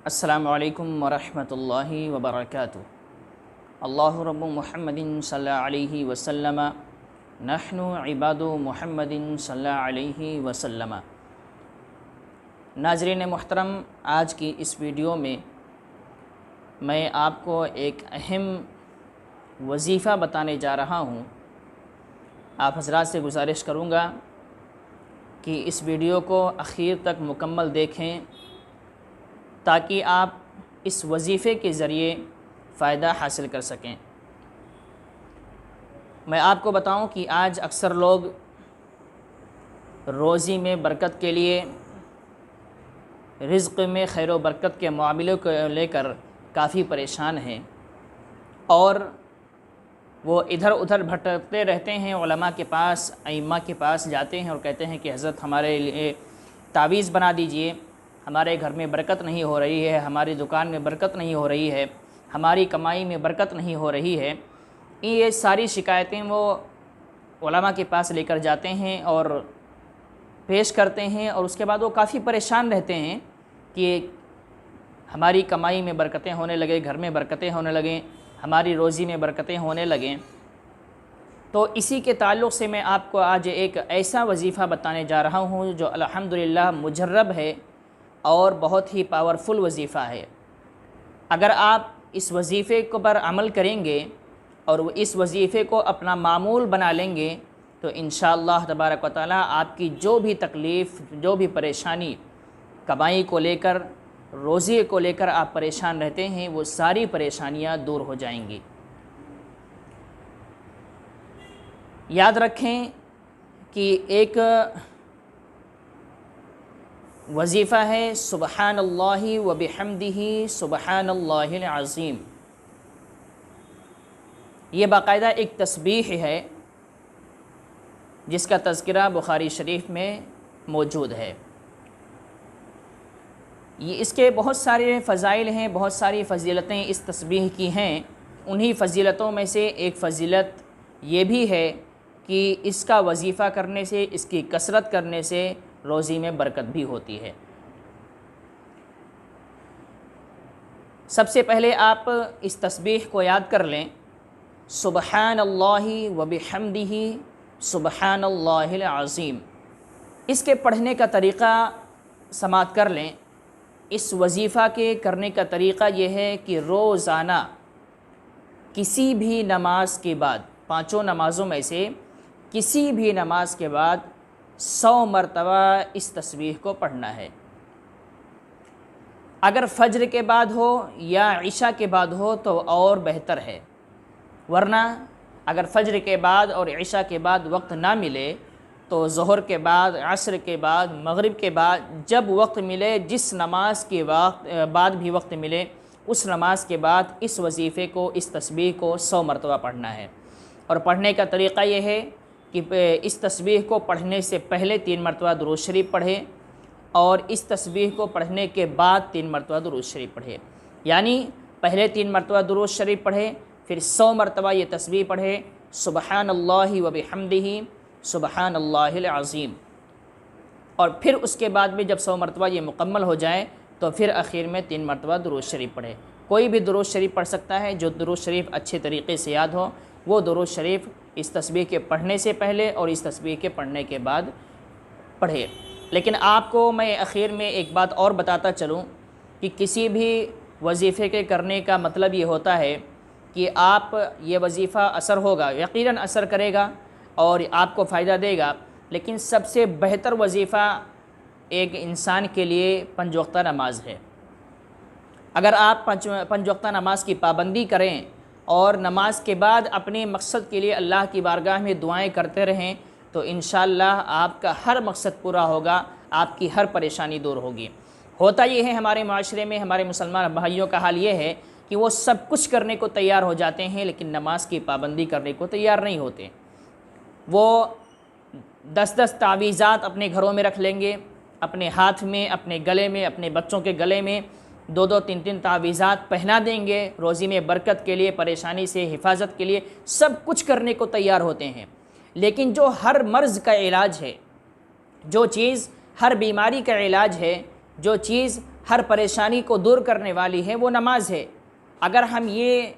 السلام علیکم ورحمۃ اللہ وبرکاتہ۔ اللہ رب محمد صلی اللہ علیہ وسلم، نحن عباد محمد صلی اللہ علیہ وسلم۔ ناظرین محترم، آج کی اس ویڈیو میں آپ کو ایک اہم وظیفہ بتانے جا رہا ہوں۔ آپ حضرات سے گزارش کروں گا کہ اس ویڈیو کو آخر تک مکمل دیکھیں تاکہ آپ اس وظیفے کے ذریعے فائدہ حاصل کر سکیں۔ میں آپ کو بتاؤں کہ آج اکثر لوگ روزی میں برکت کے لیے، رزق میں خیر و برکت کے معاملے کو لے کر کافی پریشان ہیں، اور وہ ادھر ادھر بھٹکتے رہتے ہیں۔ علماء کے پاس، ائمہ کے پاس جاتے ہیں اور کہتے ہیں کہ حضرت ہمارے لیے تعویذ بنا دیجئے، ہمارے گھر میں برکت نہیں ہو رہی ہے، ہماری دکان میں برکت نہیں ہو رہی ہے، ہماری کمائی میں برکت نہیں ہو رہی ہے۔ یہ ساری شکایتیں وہ علماء کے پاس لے کر جاتے ہیں اور پیش کرتے ہیں، اور اس کے بعد وہ کافی پریشان رہتے ہیں کہ ہماری کمائی میں برکتیں ہونے لگیں، گھر میں برکتیں ہونے لگیں، ہماری روزی میں برکتیں ہونے لگیں۔ تو اسی کے تعلق سے میں آپ کو آج ایک ایسا وظیفہ بتانے جا رہا ہوں جو الحمدللہ مجرب ہے اور بہت ہی پاورفل وظیفہ ہے۔ اگر آپ اس وظیفے پر عمل کریں گے اور اس وظیفے کو اپنا معمول بنا لیں گے تو انشاءاللہ تبارک و تعالیٰ آپ کی جو بھی تکلیف، جو بھی پریشانی کمائی کو لے کر، روزی کو لے کر آپ پریشان رہتے ہیں، وہ ساری پریشانیاں دور ہو جائیں گی۔ یاد رکھیں کہ ایک وظیفہ ہے سبحان اللہ و بحمدہ سبحان اللہ العظیم۔ یہ باقاعدہ ایک تسبیح ہے جس کا تذکرہ بخاری شریف میں موجود ہے۔ اس کے بہت سارے فضائل ہیں، بہت ساری فضیلتیں اس تسبیح کی ہیں۔ انہی فضیلتوں میں سے ایک فضیلت یہ بھی ہے کہ اس کا وظیفہ کرنے سے، اس کی کثرت کرنے سے روزی میں برکت بھی ہوتی ہے۔ سب سے پہلے آپ اس تسبیح کو یاد کر لیں، سبحان اللہ و بحمدہ سبحان اللہ العظیم۔ اس کے پڑھنے کا طریقہ سماعت کر لیں۔ اس وظیفہ کے کرنے کا طریقہ یہ ہے کہ روزانہ کسی بھی نماز کے بعد، پانچوں نمازوں میں سے کسی بھی نماز کے بعد 100 مرتبہ اس تسبیح کو پڑھنا ہے۔ اگر فجر کے بعد ہو یا عشاء کے بعد ہو تو اور بہتر ہے، ورنہ اگر فجر کے بعد اور عشاء کے بعد وقت نہ ملے تو ظہر کے بعد، عصر کے بعد، مغرب کے بعد، جب وقت ملے، جس نماز کے بعد بھی وقت ملے، اس نماز کے بعد اس وظیفے کو، اس تسبیح کو 100 مرتبہ پڑھنا ہے۔ اور پڑھنے کا طریقہ یہ ہے کہ اس تسبیح کو پڑھنے سے پہلے 3 مرتبہ درود شریف پڑھے، اور اس تسبیح کو پڑھنے کے بعد 3 مرتبہ درود شریف پڑھے۔ یعنی پہلے 3 مرتبہ درود شریف پڑھے، پھر 100 مرتبہ یہ تسبیح پڑھے، سبحان اللہ و بحمدہ سبحان اللہ العظیم۔ اور پھر اس کے بعد میں جب 100 مرتبہ یہ مکمل ہو جائے تو پھر اخیر میں 3 مرتبہ درود شریف پڑھے۔ کوئی بھی درود شریف پڑھ سکتا ہے، جو درود شریف اچھے طریقے سے یاد ہو وہ درود شریف اس تسبیح کے پڑھنے سے پہلے اور اس تسبیح کے پڑھنے کے بعد پڑھے۔ لیکن آپ کو میں اخیر میں ایک بات اور بتاتا چلوں کہ کسی بھی وظیفے کے کرنے کا مطلب یہ ہوتا ہے کہ آپ یہ وظیفہ اثر ہوگا، یقیناً اثر کرے گا اور آپ کو فائدہ دے گا، لیکن سب سے بہتر وظیفہ ایک انسان کے لیے 5 وقتہ نماز ہے۔ اگر آپ 5 وقتہ نماز کی پابندی کریں اور نماز کے بعد اپنے مقصد کے لیے اللہ کی بارگاہ میں دعائیں کرتے رہیں تو انشاءاللہ آپ کا ہر مقصد پورا ہوگا، آپ کی ہر پریشانی دور ہوگی۔ ہوتا یہ ہے ہمارے معاشرے میں، ہمارے مسلمان بھائیوں کا حال یہ ہے کہ وہ سب کچھ کرنے کو تیار ہو جاتے ہیں لیکن نماز کی پابندی کرنے کو تیار نہیں ہوتے۔ وہ 10 تعویذات اپنے گھروں میں رکھ لیں گے، اپنے ہاتھ میں، اپنے گلے میں، اپنے بچوں کے گلے میں 2 3 تعویذات پہنا دیں گے، روزی میں برکت کے لیے، پریشانی سے حفاظت کے لیے سب کچھ کرنے کو تیار ہوتے ہیں، لیکن جو ہر مرض کا علاج ہے، جو چیز ہر بیماری کا علاج ہے، جو چیز ہر پریشانی کو دور کرنے والی ہے وہ نماز ہے۔ اگر ہم یہ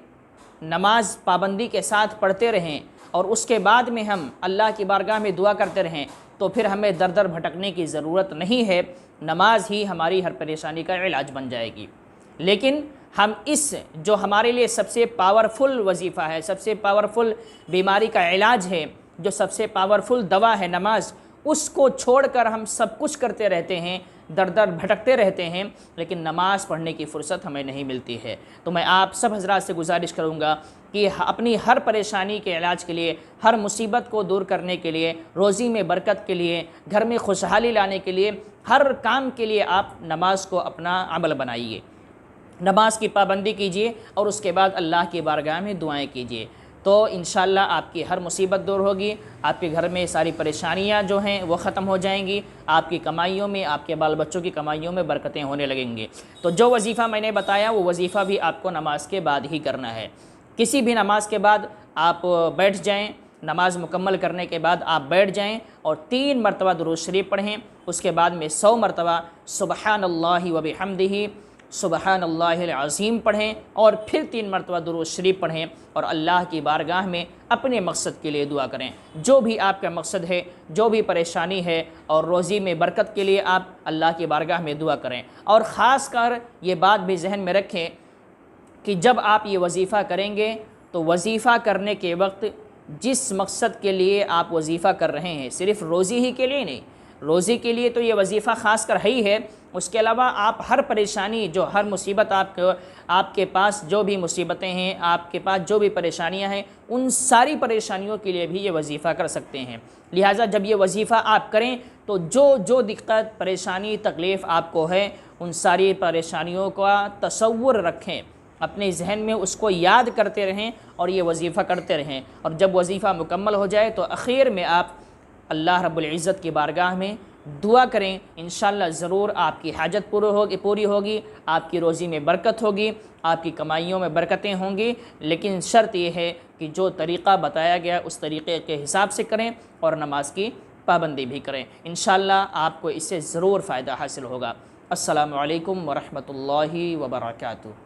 نماز پابندی کے ساتھ پڑھتے رہیں اور اس کے بعد میں ہم اللہ کی بارگاہ میں دعا کرتے رہیں تو پھر ہمیں در در بھٹکنے کی ضرورت نہیں ہے، نماز ہی ہماری ہر پریشانی کا علاج بن جائے گی۔ لیکن ہم اس جو ہمارے لیے سب سے پاورفل وظیفہ ہے، سب سے پاورفل بیماری کا علاج ہے، جو سب سے پاورفل دوا ہے نماز، اس کو چھوڑ کر ہم سب کچھ کرتے رہتے ہیں، در در بھٹکتے رہتے ہیں، لیکن نماز پڑھنے کی فرصت ہمیں نہیں ملتی ہے۔ تو میں آپ سب حضرات سے گزارش کروں گا کہ اپنی ہر پریشانی کے علاج کے لیے، ہر مصیبت کو دور کرنے کے لیے، روزی میں برکت کے لیے، گھر میں خوشحالی لانے کے لیے، ہر کام کے لیے آپ نماز کو اپنا عمل بنائیے، نماز کی پابندی کیجیے اور اس کے بعد اللہ کی بارگاہ میں دعائیں کیجیے، تو انشاءاللہ آپ کی ہر مصیبت دور ہوگی، آپ کے گھر میں ساری پریشانیاں جو ہیں وہ ختم ہو جائیں گی، آپ کی کمائیوں میں، آپ کے بال بچوں کی کمائیوں میں برکتیں ہونے لگیں گی۔ تو جو وظیفہ میں نے بتایا وہ وظیفہ بھی آپ کو نماز کے بعد ہی کرنا ہے۔ کسی بھی نماز کے بعد آپ بیٹھ جائیں، نماز مکمل کرنے کے بعد آپ بیٹھ جائیں اور 3 مرتبہ درود شریف پڑھیں، اس کے بعد میں 100 مرتبہ سبحان اللہ و بحمدہ سبحان اللہ العظیم پڑھیں اور پھر 3 مرتبہ درود شریف پڑھیں اور اللہ کی بارگاہ میں اپنے مقصد کے لیے دعا کریں، جو بھی آپ کا مقصد ہے، جو بھی پریشانی ہے، اور روزی میں برکت کے لیے آپ اللہ کی بارگاہ میں دعا کریں۔ اور خاص کر یہ بات بھی ذہن میں رکھیں کہ جب آپ یہ وظیفہ کریں گے تو وظیفہ کرنے کے وقت جس مقصد کے لیے آپ وظیفہ کر رہے ہیں، صرف روزی ہی کے لیے نہیں، روزی کے لیے تو یہ وظیفہ خاص کر ہے ہی ہے، اس کے علاوہ آپ ہر پریشانی، جو ہر مصیبت آپ کے پاس جو بھی مصیبتیں ہیں، آپ کے پاس جو بھی پریشانیاں ہیں، ان ساری پریشانیوں کے لیے بھی یہ وظیفہ کر سکتے ہیں۔ لہٰذا جب یہ وظیفہ آپ کریں تو جو دقت، پریشانی، تکلیف آپ کو ہے، ان ساری پریشانیوں کا تصور رکھیں، اپنے ذہن میں اس کو یاد کرتے رہیں اور یہ وظیفہ کرتے رہیں، اور جب وظیفہ مکمل ہو جائے تو اخیر میں آپ اللہ رب العزت کی بارگاہ میں دعا کریں، انشاءاللہ ضرور آپ کی حاجت پوری ہوگی، آپ کی روزی میں برکت ہوگی، آپ کی کمائیوں میں برکتیں ہوں گی، لیکن شرط یہ ہے کہ جو طریقہ بتایا گیا اس طریقے کے حساب سے کریں اور نماز کی پابندی بھی کریں، انشاءاللہ آپ کو اس سے ضرور فائدہ حاصل ہوگا۔ السلام علیکم ورحمۃ اللہ وبرکاتہ۔